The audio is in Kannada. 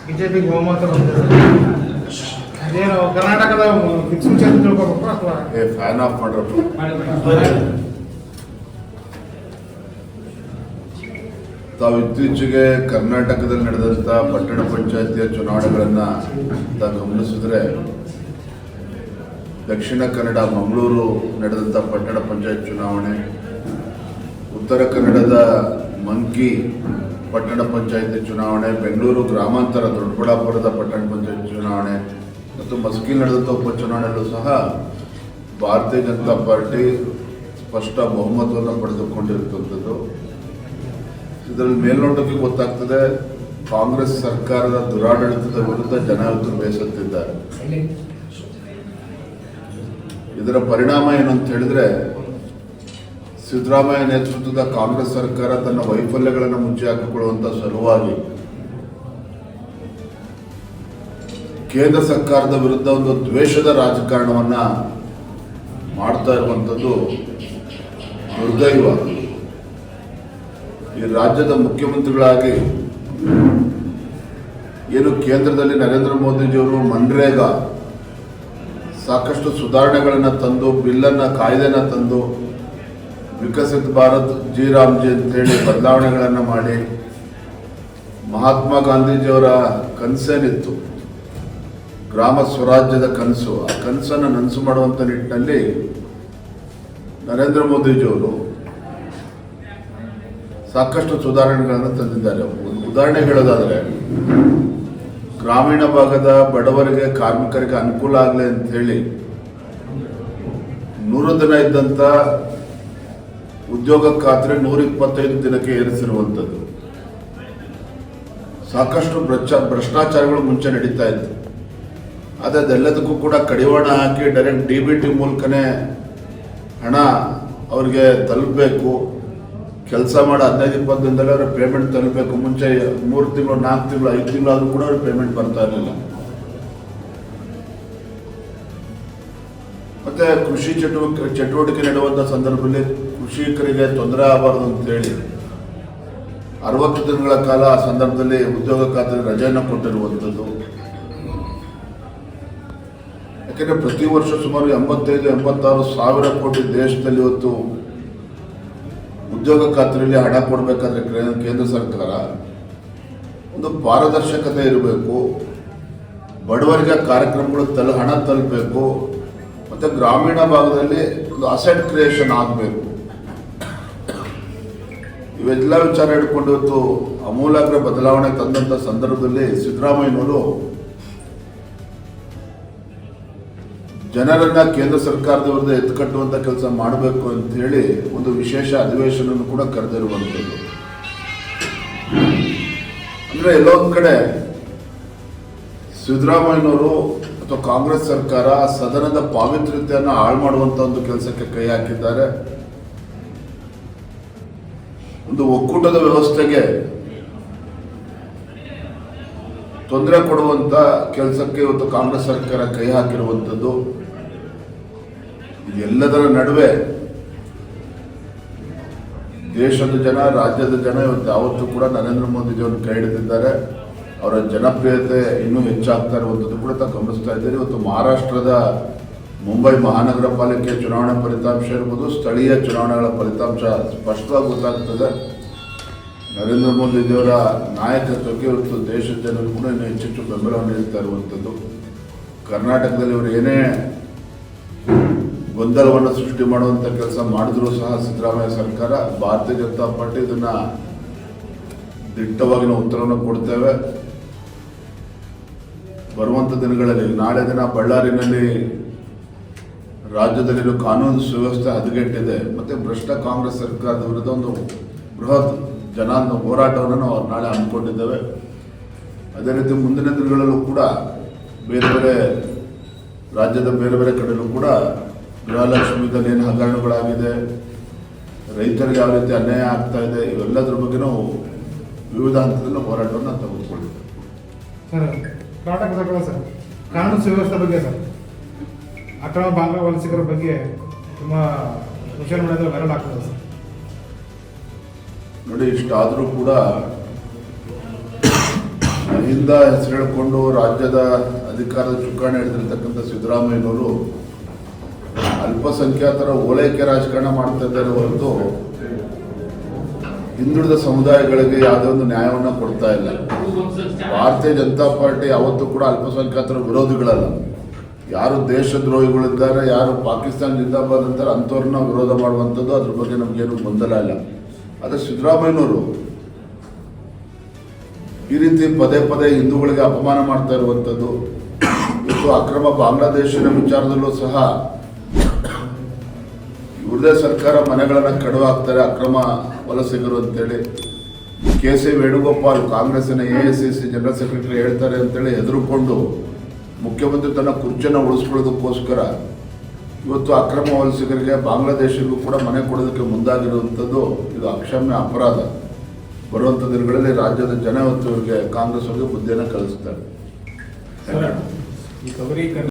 ಬಿಜೆಪಿಗೆ ಬಹುಮತ ಬಂದಿದೆ. ಅದೇನು ಕರ್ನಾಟಕದ ದಿಕ್ಸೂಚಿ ಅಂತ ತಿಳ್ಕೊಬೇಕು ಅಥವಾ ಫ್ಯಾನ್ ಆಫ್ ಮಾಡ್ರಪ್ಪ. ತಾವು ಇತ್ತೀಚೆಗೆ ಕರ್ನಾಟಕದಲ್ಲಿ ನಡೆದಂಥ ಪಟ್ಟಣ ಪಂಚಾಯತಿಯ ಚುನಾವಣೆಗಳನ್ನು ಗಮನಿಸಿದ್ರೆ ದಕ್ಷಿಣ ಕನ್ನಡ ಮಂಗಳೂರು ನಡೆದಂಥ ಪಟ್ಟಣ ಪಂಚಾಯತ್ ಚುನಾವಣೆ, ಉತ್ತರ ಕನ್ನಡದ ಮಂಕಿ ಪಟ್ಟಣ ಪಂಚಾಯತಿ ಚುನಾವಣೆ, ಬೆಂಗಳೂರು ಗ್ರಾಮಾಂತರ ದೊಡ್ಡಬಳ್ಳಾಪುರದ ಪಟ್ಟಣ ಪಂಚಾಯತ್ ಚುನಾವಣೆ ಮತ್ತು ಮಸ್ಕಿ ನಡೆದಂಥ ಉಪಚುನಾವಣೆಯಲ್ಲೂ ಸಹ ಭಾರತೀಯ ಜನತಾ ಪಾರ್ಟಿ ಸ್ಪಷ್ಟ ಬಹುಮತವನ್ನು ಪಡೆದುಕೊಂಡಿರುವಂಥದ್ದು. ಇದರಲ್ಲಿ ಮೇಲ್ನೋಟಕ್ಕೆ ಗೊತ್ತಾಗ್ತದೆ ಕಾಂಗ್ರೆಸ್ ಸರ್ಕಾರದ ದುರಾಡಳಿತದ ವಿರುದ್ಧ ಜನ ಇವತ್ತು ಬೇಸತ್ತಿದ್ದಾರೆ. ಇದರ ಪರಿಣಾಮ ಏನು ಅಂತ ಹೇಳಿದ್ರೆ, ಸಿದ್ದರಾಮಯ್ಯ ನೇತೃತ್ವದ ಕಾಂಗ್ರೆಸ್ ಸರ್ಕಾರ ತನ್ನ ವೈಫಲ್ಯಗಳನ್ನು ಮುಚ್ಚಿ ಹಾಕಿಕೊಳ್ಳುವಂತ ಸಲುವಾಗಿ ಕೇಂದ್ರ ಸರ್ಕಾರದ ವಿರುದ್ಧ ಒಂದು ದ್ವೇಷದ ರಾಜಕಾರಣವನ್ನ ಮಾಡ್ತಾ ಇರುವಂಥದ್ದು ದುರ್ದೈವ. ಈ ರಾಜ್ಯದ ಮುಖ್ಯಮಂತ್ರಿಗಳಾಗಿ ಏನು ಕೇಂದ್ರದಲ್ಲಿ ನರೇಂದ್ರ ಮೋದಿಜಿಯವರು ಮನ್ರೇಗಾ ಸಾಕಷ್ಟು ಸುಧಾರಣೆಗಳನ್ನು ತಂದು, ಬಿಲ್ಲನ್ನು ಕಾಯ್ದೆನ ತಂದು, ವಿಕಸಿತ ಭಾರತ್ ಜಿ ರಾಮ್ಜಿ ಅಂತೇಳಿ ಬದಲಾವಣೆಗಳನ್ನು ಮಾಡಿ, ಮಹಾತ್ಮ ಗಾಂಧೀಜಿಯವರ ಕನಸೇನಿತ್ತು ಗ್ರಾಮ ಸ್ವರಾಜ್ಯದ ಕನಸು, ಆ ಕನಸನ್ನು ನನಸು ಮಾಡುವಂಥ ನಿಟ್ಟಿನಲ್ಲಿ ನರೇಂದ್ರ ಮೋದಿಜಿಯವರು ಸಾಕಷ್ಟು ಸುಧಾರಣೆಗಳನ್ನು ತಂದಿದ್ದಾರೆ. ಒಂದು ಉದಾಹರಣೆ ಹೇಳೋದಾದರೆ, ಗ್ರಾಮೀಣ ಭಾಗದ ಬಡವರಿಗೆ, ಕಾರ್ಮಿಕರಿಗೆ ಅನುಕೂಲ ಆಗಲಿ ಅಂತ ಹೇಳಿ 100 ದಿನ ಇದ್ದಂಥ ಉದ್ಯೋಗ ಖಾತ್ರಿ 125 ದಿನಕ್ಕೆ ಏರಿಸಿರುವಂಥದ್ದು. ಸಾಕಷ್ಟು ಭ್ರಷ್ಟಾಚಾರಗಳು ಮುಂಚೆ ನಡೀತಾ ಇತ್ತು. ಆದರೆ ಅದೆಲ್ಲದಕ್ಕೂ ಕೂಡ ಕಡಿವಾಣ ಹಾಕಿ ಡೈರೆಕ್ಟ್ DBT ಮೂಲಕನೇ ಹಣ ಅವರಿಗೆ ತಲುಪಬೇಕು. ಕೆಲಸ ಮಾಡೋ 15-20 ದಿನದಲ್ಲೇ ಅವ್ರ ಪೇಮೆಂಟ್ ತಲುಪಬೇಕು. ಮುಂಚೆ 3 ತಿಂಗಳು, 4 ತಿಂಗಳು, 5 ತಿಂಗಳಾದ್ರೂ ಕೂಡ ಅವ್ರಿಗೆ ಪೇಮೆಂಟ್ ಬರ್ತಾ ಇರಲಿಲ್ಲ. ಮತ್ತೆ ಕೃಷಿ ಚಟುವಟಿಕೆ ನಡೆಯುವಂಥ ಸಂದರ್ಭದಲ್ಲಿ ಕೃಷಿಕರಿಗೆ ತೊಂದರೆ ಆಗಬಾರ್ದು ಅಂತೇಳಿ 60 ದಿನಗಳ ಕಾಲ ಆ ಸಂದರ್ಭದಲ್ಲಿ ಉದ್ಯೋಗ ಖಾತ್ರಿ ರಜೆಯನ್ನು ಕೊಟ್ಟಿರುವಂಥದ್ದು. ಯಾಕೆಂದರೆ ಪ್ರತಿ ವರ್ಷ ಸುಮಾರು 85-86 ಸಾವಿರ ಕೋಟಿ ದೇಶದಲ್ಲಿ ಇವತ್ತು ಉದ್ಯೋಗ ಖಾತ್ರಿಯಲ್ಲಿ ಹಣ ಕೊಡಬೇಕಾದ್ರೆ ಕೇಂದ್ರ ಸರ್ಕಾರ ಒಂದು ಪಾರದರ್ಶಕತೆ ಇರಬೇಕು, ಬಡವರಿಗೆ ಕಾರ್ಯಕ್ರಮಗಳು ಹಣ ತಲುಪಬೇಕು, ಮತ್ತು ಗ್ರಾಮೀಣ ಭಾಗದಲ್ಲಿ ಒಂದು ಅಸೆಟ್ ಕ್ರಿಯೇಷನ್ ಆಗಬೇಕು. ಇವೆಲ್ಲ ವಿಚಾರ ಹಿಡ್ಕೊಂಡು ಇವತ್ತು ಅಮೂಲಾಗ್ರ ಬದಲಾವಣೆ ತಂದಂಥ ಸಂದರ್ಭದಲ್ಲಿ ಸಿದ್ದರಾಮಯ್ಯನವರು ಜನರನ್ನ ಕೇಂದ್ರ ಸರ್ಕಾರದ ವಿರುದ್ಧ ಎತ್ತುಕಟ್ಟುವಂಥ ಕೆಲಸ ಮಾಡಬೇಕು ಅಂತ ಹೇಳಿ ಒಂದು ವಿಶೇಷ ಅಧಿವೇಶನ ಕೂಡ ಕರೆದಿರುವಂಥದ್ದು. ಅಂದರೆ ಎಲ್ಲೊಂದು ಕಡೆ ಸಿದ್ದರಾಮಯ್ಯನವರು ಅಥವಾ ಕಾಂಗ್ರೆಸ್ ಸರ್ಕಾರ ಸದನದ ಪಾವಿತ್ರ್ಯತೆಯನ್ನು ಹಾಳು ಮಾಡುವಂಥ ಒಂದು ಕೆಲಸಕ್ಕೆ ಕೈ ಹಾಕಿದ್ದಾರೆ. ಒಂದು ಒಕ್ಕೂಟದ ವ್ಯವಸ್ಥೆಗೆ ತೊಂದರೆ ಕೊಡುವಂಥ ಕೆಲಸಕ್ಕೆ ಇವತ್ತು ಕಾಂಗ್ರೆಸ್ ಸರ್ಕಾರ ಕೈ ಹಾಕಿರುವಂಥದ್ದು. ಎಲ್ಲದರ ನಡುವೆ ದೇಶದ ಜನ, ರಾಜ್ಯದ ಜನ ಇವತ್ತು ಯಾವತ್ತೂ ಕೂಡ ನರೇಂದ್ರ ಮೋದಿಜಿಯವರು ಕೈ ಹಿಡಿದಿದ್ದಾರೆ. ಅವರ ಜನಪ್ರಿಯತೆ ಇನ್ನೂ ಹೆಚ್ಚಾಗ್ತಾ ಇರುವಂಥದ್ದು ಕೂಡ ತಾವು ಗಮನಿಸ್ತಾ ಇದ್ದೀರಿ. ಇವತ್ತು ಮಹಾರಾಷ್ಟ್ರದ ಮುಂಬೈ ಮಹಾನಗರ ಪಾಲಿಕೆ ಚುನಾವಣಾ ಫಲಿತಾಂಶ ಇರ್ಬೋದು, ಸ್ಥಳೀಯ ಚುನಾವಣೆಗಳ ಫಲಿತಾಂಶ ಸ್ಪಷ್ಟವಾಗಿ ಗೊತ್ತಾಗ್ತದೆ. ನರೇಂದ್ರ ಮೋದಿಜಿಯವರ ನಾಯಕತ್ವಕ್ಕೆ ಇವತ್ತು ದೇಶದ ಜನರು ಕೂಡ ಇನ್ನೂ ಹೆಚ್ಚೆಚ್ಚು ಬೆಂಬಲವನ್ನು ನೀಡ್ತಾ ಇರುವಂಥದ್ದು. ಕರ್ನಾಟಕದಲ್ಲಿ ಇವರು ಏನೇ ಗೊಂದಲವನ್ನು ಸೃಷ್ಟಿ ಮಾಡುವಂಥ ಕೆಲಸ ಮಾಡಿದ್ರೂ ಸಹ ಸಿದ್ದರಾಮಯ್ಯ ಸರ್ಕಾರ, ಭಾರತೀಯ ಜನತಾ ಪಾರ್ಟಿ ಇದನ್ನ ದಿಟ್ಟವಾಗಿನ ಉತ್ತರವನ್ನು ಕೊಡ್ತೇವೆ. ಬರುವಂಥ ದಿನಗಳಲ್ಲಿ, ನಾಳೆ ದಿನ ಬಳ್ಳಾರಿನಲ್ಲಿ ರಾಜ್ಯದಲ್ಲಿರೋ ಕಾನೂನು ಸುವ್ಯವಸ್ಥೆ ಹದಗೆಟ್ಟಿದೆ, ಮತ್ತು ಭ್ರಷ್ಟ ಕಾಂಗ್ರೆಸ್ ಸರ್ಕಾರದ ವಿರುದ್ಧ ಒಂದು ಬೃಹತ್ ಹೋರಾಟವನ್ನು ನಾವು ನಾಳೆ ಹಮ್ಮಿಕೊಂಡಿದ್ದೇವೆ. ಅದೇ ರೀತಿ ಮುಂದಿನ ದಿನಗಳಲ್ಲೂ ಕೂಡ ಬೇರೆ ಬೇರೆ ರಾಜ್ಯದ ಬೇರೆ ಬೇರೆ ಕಡೆಯಲ್ಲೂ ಕೂಡ ಗೃಹಲಕ್ಷ್ಮಿದಲ್ಲಿ ಏನು ಹಗರಣಗಳಾಗಿದೆ, ರೈತರಿಗೆ ಯಾವ ರೀತಿ ಅನ್ಯಾಯ ಆಗ್ತಾ ಇದೆ, ಇವೆಲ್ಲದ್ರ ಬಗ್ಗೆ ನಾವು ವಿವಿಧ ಹಂತದಲ್ಲಿ ಹೋರಾಟವನ್ನು ತೆಗೆದುಕೊಂಡಿದ್ದೇವೆ. ಸರ್, ಕರ್ನಾಟಕದ ಸರ್ ಕಾನೂನು ಸುವ್ಯವಸ್ಥೆ ಬಗ್ಗೆ ಸರ್, ಅಕ್ರಮ ಬಾಂಗ್ಲಾ ವಲಸಿಗರ ಬಗ್ಗೆ ತುಂಬ ಸೋಷಿಯಲ್ ಮೀಡಿಯಾದಲ್ಲಿ ವೈರಲ್ ಆಗ್ತದೆ ಸರ್. ನೋಡಿ, ಇಷ್ಟಾದರೂ ಕೂಡ ಅಹಿಂದ ಹೆಸರು ಹೇಳಿಕೊಂಡು ರಾಜ್ಯದ ಅಧಿಕಾರದ ಚುಕ್ಕಾಣಿ ಹಿಡಿದಿರ್ತಕ್ಕಂಥ ಸಿದ್ದರಾಮಯ್ಯನವರು ಅಲ್ಪಸಂಖ್ಯಾತರ ಓಲೈಕೆ ರಾಜಕಾರಣ ಮಾಡ್ತಾ ಇದ್ದಾರೆ ಹೊರತು ಹಿಂದುಳಿದ ಸಮುದಾಯಗಳಿಗೆ ಯಾವುದೇ ಒಂದು ನ್ಯಾಯವನ್ನು ಕೊಡ್ತಾ ಇಲ್ಲ. ಭಾರತೀಯ ಜನತಾ ಪಾರ್ಟಿ ಯಾವತ್ತೂ ಕೂಡ ಅಲ್ಪಸಂಖ್ಯಾತರ ವಿರೋಧಿಗಳಲ್ಲ. ಯಾರು ದೇಶದ್ರೋಹಿಗಳಿದ್ದಾರೆ, ಯಾರು ಪಾಕಿಸ್ತಾನ ಜಿಂದಾಬಾದ್ ಅಂತಾರೆ ಅಂಥವ್ರನ್ನ ವಿರೋಧ ಮಾಡುವಂಥದ್ದು, ಅದ್ರ ಬಗ್ಗೆ ನಮಗೇನು ಗೊಂದಲ ಇಲ್ಲ. ಆದರೆ ಸಿದ್ದರಾಮಯ್ಯನವರು ಈ ರೀತಿ ಪದೇ ಪದೇ ಹಿಂದೂಗಳಿಗೆ ಅಪಮಾನ ಮಾಡ್ತಾ ಇರುವಂಥದ್ದು, ಮತ್ತು ಅಕ್ರಮ ಬಾಂಗ್ಲಾದೇಶಿನ ವಿಚಾರದಲ್ಲೂ ಸಹ ಇವ್ರದೇ ಸರ್ಕಾರ ಮನೆಗಳನ್ನು ಕಡುವು ಹಾಕ್ತಾರೆ ಅಕ್ರಮ ವಲಸಿಗರು ಅಂತೇಳಿ. ಕೆ.ಸಿ. ವೇಣುಗೋಪಾಲ್ ಕಾಂಗ್ರೆಸ್ಸಿನ AICC ಜನರಲ್ ಸೆಕ್ರೆಟರಿ ಹೇಳ್ತಾರೆ ಅಂತೇಳಿ ಹೆದರುಕೊಂಡು ಮುಖ್ಯಮಂತ್ರಿ ತನ್ನ ಕುರ್ಚಿಯನ್ನು ಉಳಿಸ್ಕೊಳ್ಳೋದಕ್ಕೋಸ್ಕರ ಇವತ್ತು ಅಕ್ರಮ ವಲಸಿಗರಿಗೆ ಬಾಂಗ್ಲಾದೇಶಿಗೂ ಕೂಡ ಮನೆ ಕೊಡೋದಕ್ಕೆ ಮುಂದಾಗಿರುವಂಥದ್ದು ಇದು ಅಕ್ಷಮ್ಯ ಅಪರಾಧ. ಬರುವಂಥ ದಿನಗಳಲ್ಲಿ ರಾಜ್ಯದ ಜನ ಇವತ್ತು ಇವರಿಗೆ ಕಾಂಗ್ರೆಸ್ ಅವರಿಗೆ ಬುದ್ಧಿಯನ್ನು ಕಲಿಸ್ತಾರೆ.